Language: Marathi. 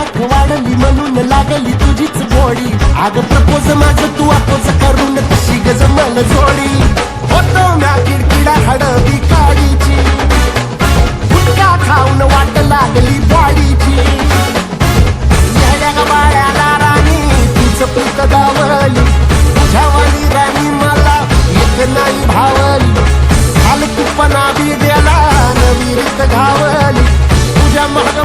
ओळख वाढली म्हणून लागली तुझीच गोडी. अग प्रपोज माझं तू अपोज करून तशी ग जमल जोडी. होतो म्या किडकिडा हडवी काडीची, गुटखा खाऊन वाट लागली बॉडीची. येड्या ग बाळ्याला राणी तुझं पुत दावली, तुझ्यावाली राणी मला येत नाही भावली. हालतूपणा बी गेला नवी रीत घावली, तुझ्या माग